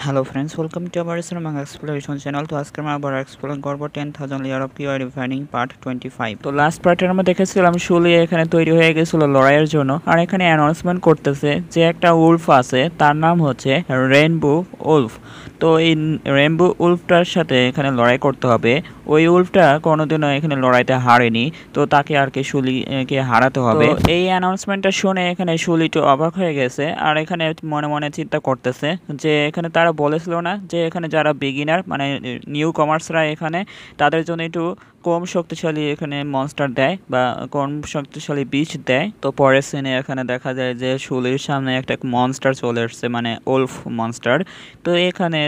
Hello friends, welcome to our manga exploration channel. তো আজকে আমরা আবার এক্সপ্লোর করবো 10,000 layer of QI refining part 25। তো লাস্ট পার্টের আমরা দেখেছিলাম শুলি এখানে তৈরি হয়ে গেছিল লড়াইয়ের জন্য, আর এখানে অ্যানাউন্সমেন্ট করতেছে যে একটা উলফ আছে, তার নাম হচ্ছে রেইনবো উলফ। তো এই রেইনবো উলফটার সাথে এখানে লড়াই করতে হবে। ওই উলফটা কোনোদিনও এখানে লড়াইতে হারেনি, তো তাকে আর কি শুলিকে হারাতে হবে। এই অ্যানাউন্সমেন্টটা শুনে এখানে শুলি একটু অবাক হয়ে গেছে, আর এখানে মনে মনে চিন্তা করতেছে যে এখানে তারা বলেছিল না যে এখানে যারা বিগিনার মানে নিউ কমার্সরা এখানে তাদের জন্য একটু কম শক্তিশালী এখানে মনস্টার দেয় বা কম শক্তিশালী বিচ দেয়। তো পরের সিনে এখানে দেখা যায় যে শুলির সামনে একটা মনস্টার চলে এসছে, মানে ওলফ মনস্টার। তো এখানে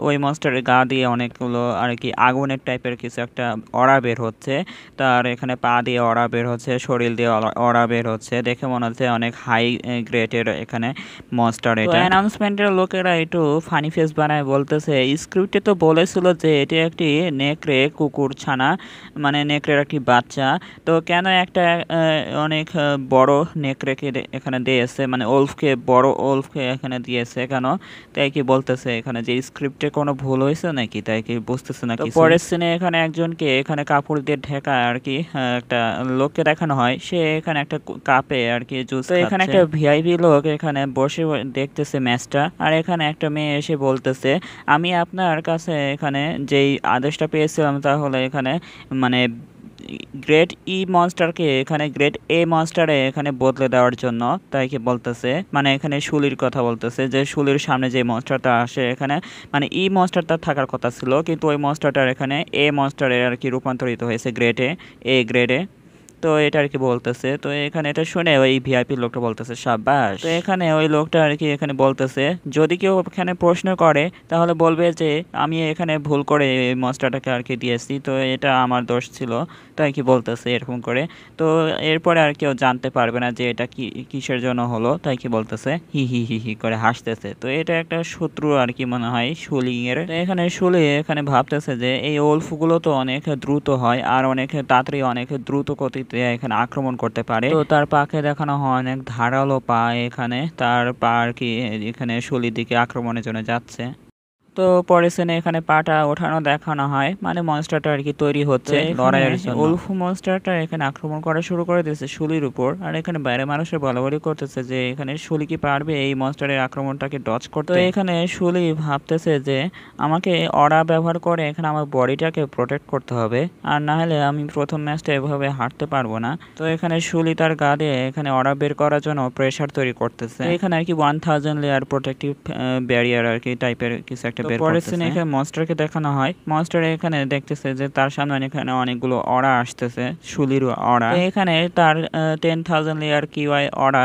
ওই মনস্টারের গা দিয়ে অনেকগুলো আর কি আগুনের টাইপের কিছু একটা অরা বের হচ্ছে। তার এখানে পা দিয়ে অরা বের হচ্ছে, শরীর দিয়ে অরা বের হচ্ছে, দেখে মনে হচ্ছে অনেক হাই গ্রেডের এখানে মনস্টার। এটা অ্যানাউন্সমেন্টের লোকেরা একটু ফানি ফেস বানায় বলতেছে স্ক্রিপ্টে তো বলেছিল যে এটি একটি নেকড়ে কুকুর ছানা, মানে নেকড়ের একটি বাচ্চা। তো কেন একটা অনেক বড় নেকড়েকে এখানে দিয়েছে, মানে ওলফকে বড় ওলফকে এখানে দিয়েছে কেন? তাই কি বলতেছে এখানে যে স্ক্রিপ্টে কোনো ভুল হয়েছে নাকি, তাই কি বুঝতেছে না। পরের সিনে এখানে একজনকে এখানে কাপড় দিয়ে ঢেকা আর কি একটা লোককে দেখানো হয়, সে এখানে একটা কাপে আর কি জুস। তো এখানে একটা ভিআইপি লোক এখানে বসে দেখতেছে ম্যাচটা, আর এখানে একটা মেয়ে এসে বলতেছে আমি আপনার কাছে এখানে যেই আদেশটা পেয়েছিলাম তা হলো এখানে মানে গ্রেট ই মনস্টারকে এখানে গ্রেট এ মনস্টারে এখানে বদলে দেওয়ার জন্য। তাই কি বলতেছে মানে এখানে শুলির কথা বলতেছে যে শুলির সামনে যে মনস্টারটা আসে এখানে মানে ই মনস্টারটা থাকার কথা ছিল, কিন্তু ওই মনস্টারটার এখানে এ মনস্টারে আর কি রূপান্তরিত হয়েছে গ্রেডে, এ গ্রেডে। তো এটা আর কি বলতেছে। তো এখানে এটা শুনে ওই ভিআইপি লোকটা বলতেছে সাব্বাস। তো এখানে ওই লোকটা আর কি এখানে বলতেছে যদি কেউ এখানে প্রশ্ন করে তাহলে বলবে যে আমি এখানে ভুল করে এই মনস্টারটাকে আর কি দিয়েছি, তো এটা আমার দোষ ছিল। তাই কি বলতেছে এরকম করে। তো এরপরে আর কেউ জানতে পারবে না যে এটা কি কিসের জন্য হলো, তাই কি বলতেছে হি হি হি হি করে হাসতেছে। তো এটা একটা শত্রু আর কি মনে হয় শুলি এর। এখানে শুলি এখানে ভাবতেছে যে এই ওলফগুলো তো অনেক দ্রুত হয় আর অনেক তাড়াতাড়ি অনেক দ্রুত গতিতে এখানে আক্রমণ করতে পারে। তো তার পাকে দেখানো হয় অনেক ধারালো পা, এখানে তার পা আর কি এখানে শুলির দিকে আক্রমণের জন্য যাচ্ছে। তো পরের সিনে এখানে পাটা ওঠানো দেখানো হয়, মানে মনস্টারটা আর কি তৈরি হচ্ছে লড়াইয়ের জন্য। উলফ মনস্টারটা এখানে আক্রমণ করা শুরু করে দিয়েছে শুলির উপর, আর এখানে বাইরে মানুষের বলাবলি করতেছে যে এখানে শুলি কি পারবে এই মনস্টারের আক্রমণটাকে ডজ করতে। তো এখানে শুলি ভাবতেছে যে আমাকে অরা ব্যবহার করে এখানে আমার বডিটাকে প্রোটেক্ট করতে হবে, আর না হলে আমি প্রথম ম্যাচটা এভাবে হারতে পারবো না। তো এখানে শুলি তার গা দিয়ে এখানে অরা বের করার জন্য প্রেসার তৈরি করতেছে। এখানে আর কি 1000 লেয়ার প্রোটেক্টিভ ব্যারিয়ার আর কি টাইপের কিছু একটা বের করতেছে। পরের সিনে এখানে মনস্টারকে দেখানো হয়, মনস্টার এখানে দেখতেছে যে তার সামনে এখানে অনেকগুলো অরা আসতেছে, শুলির অরা। এখানে তার 10,000 লেয়ার কিউআই অরা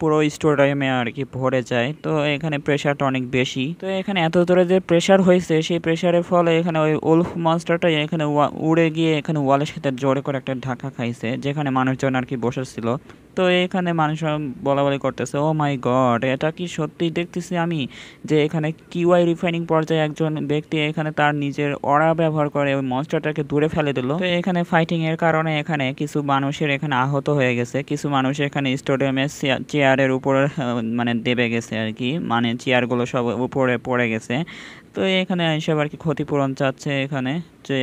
পুরো স্টোরেমে আর কি ভরে যায়। তো এখানে প্রেশারটা অনেক বেশি। তো এখানে এত জোরে যে প্রেশার হয়েছে সেই প্রেশারের ফলে এখানে ওই উলফ মনস্টারটা এখানে উড়ে গিয়ে এখানে ওয়ালের সাথে জোরে করে একটা ধাক্কা খাইছে, যেখানে মানুষজন আর কি বসেছিল। তো এখানে মানুষ বলাবলি করতেছে ও মাই গড, এটা কি সত্যি দেখতেছি আমি যে এখানে কিউআই রিফাইনিং পর্যায়ে একজন ব্যক্তি এখানে তার নিজের অরা ব্যবহার করে ওই মনস্টারটাকে দূরে ফেলে দিল। তো এখানে ফাইটিং এর কারণে এখানে কিছু মানুষের এখানে আহত হয়ে গেছে, কিছু মানুষ এখানে স্টেডিয়ামের চেয়ারের উপরে মানে দেবে গেছে আর কি, মানে চেয়ারগুলো সব উপরে পড়ে গেছে। তো এখানে এসব আর কি ক্ষতিপূরণ চাচ্ছে এখানে, যে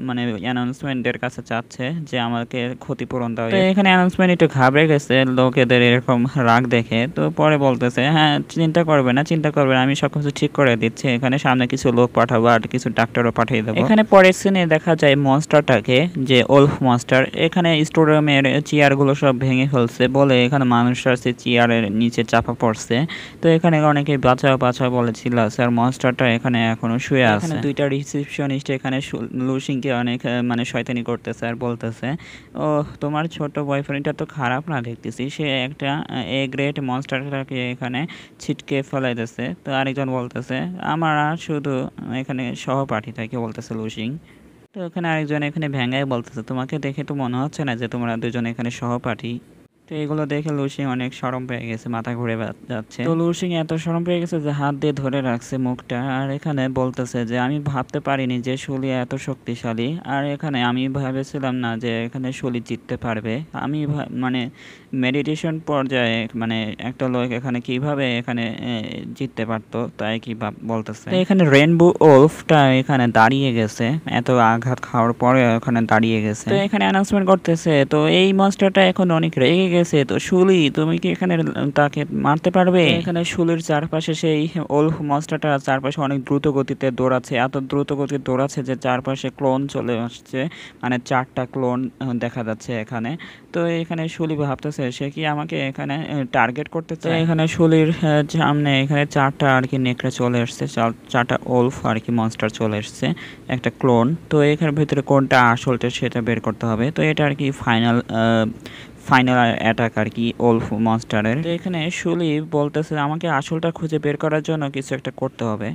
মানে অ্যানাউন্সমেন্টের কাছে চাচ্ছে যে আমাকে ক্ষতিপূরণ দাও। তো এখানে অ্যানাউন্সমেন্ট একটু ঘাবড়ে গেছে লোকেদের এরকম রাগ দেখে। তো পরে বলতেছে হ্যাঁ চিন্তা করবে না, চিন্তা করবে না, আমি সবকিছু ঠিক করে দিচ্ছি, এখানে সামনে কিছু লোক পাঠাবো আর কিছু ডাক্তারও পাঠিয়ে দেবো। এখানে পরের সিনে দেখা যায় মনস্টারটাকে, যে ওলফ মনস্টার এখানে স্টোরুমের চেয়ারগুলো সব ভেঙে ফেলছে বলে এখানে মানুষরা সে চেয়ারের নিচে চাপা পড়ছে। তো এখানে অনেকে বাঁচাও বাঁচাও বলে চিল্লাছে, আর মনস্টারটা এখানে এখনো শুয়ে আছে। এখানে দুইটা রিসেপশনিস্ট এখানে লুসিংকে অনেক মানে শয়তানি করতেছে আর বলতেছে ও তোমার ছোট বয়ফ্রেন্ডটা তো খারাপ না দেখতেছি, সে একটা এ গ্রেট মনস্টারটাকে এখানে ছিটকে ফেলাই দিচ্ছে। তো আরেকজন বলতেছে আমরা শুধু এখানে সহপাঠী, তাকে বলতেছে লুসিং। তো এখানে আরেকজন এখানে ভেঙায় বলতেছে তোমাকে দেখে তো মনে হচ্ছে না যে তোমরা দুজন এখানে সহপাঠী। তো এগুলো দেখে লুসিং অনেক শরম পেয়ে গেছে, মাথা ঘুরে যাচ্ছে। তো লুসিং এত শরম পেয়ে গেছে যে হাত দিয়ে ধরে রাখছে মুখটা, আর এখানে বলতেছে যে আমি ভাবতে পারিনি যে শুলি এত শক্তিশালী, আর এখানে আমি ভেবেছিলাম না যে এখানে শুলি জিততে পারবে। আমি মানে মেডিটেশন পর্যায়ে মানে একটা লোক এখানে কিভাবে এখানে জিততে পারতো তাই কি বলতেছে। তো এখানে রেনবো ওলফটা এখানে দাঁড়িয়ে গেছে, এত আঘাত খাওয়ার পরে ওখানে দাঁড়িয়ে গেছে। তো এখানে অ্যানাউন্সমেন্ট করতেছে, তো এই মনস্টারটা এখন অনেক রেগে গেছে, তো শুলি তুমি কি এখানে তাকে মারতে পারবে? এখানে শুলির চারপাশে সেই ওলফ মনস্টারটা চারপাশে অনেক দ্রুত গতিতে দৌড়াচ্ছে, এত দ্রুত গতিতে দৌড়াচ্ছে যে চারপাশে ক্লোন চলে আসছে, মানে 4টা ক্লোন দেখা যাচ্ছে এখানে। তো এখানে শুলি ভাবতেছে সে কি আমাকে এখানে টার্গেট করতে চায়। এখানে শুলির সামনে এখানে 4টা আর কি নেকড়ে চলে আসছে, 4টা ওলফ আর কি মনস্টার চলে আসছে, একটা ক্লোন। তো এখানে ভিতরে কোনটা আসলটা সেটা বের করতে হবে। তো এটা আর কি ফাইনাল অ্যাটাক আর কি ওলফ মনস্টারের। তো এখানে শুলি বলতেছে আমাকে আসলটা খুঁজে বের করার জন্য কিছু একটা করতে হবে।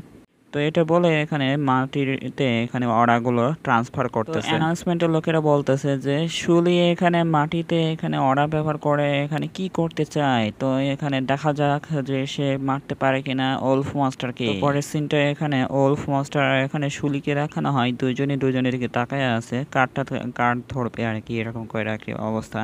তো এটা বলে এখানে মাটিতে এখানে অরাগুলো ট্রান্সফার করতেছে। অ্যানাউন্সমেন্টের লোকেরা বলতেছে যে শুলি এখানে মাটিতে এখানে অরা ব্যবহার করে এখানে কি করতে চায়। তো এখানে দেখা যাক যে সে মারতে পারে কিনা ওলফ মনস্টারকে। পরের সিনটা এখানে ওলফ মনস্টার এখানে শুলিকে দেখানো হয়, দুজনের দিকে তাকায় আছে, কার্ড ধরবে আর কি, এরকম করে আর কি অবস্থা।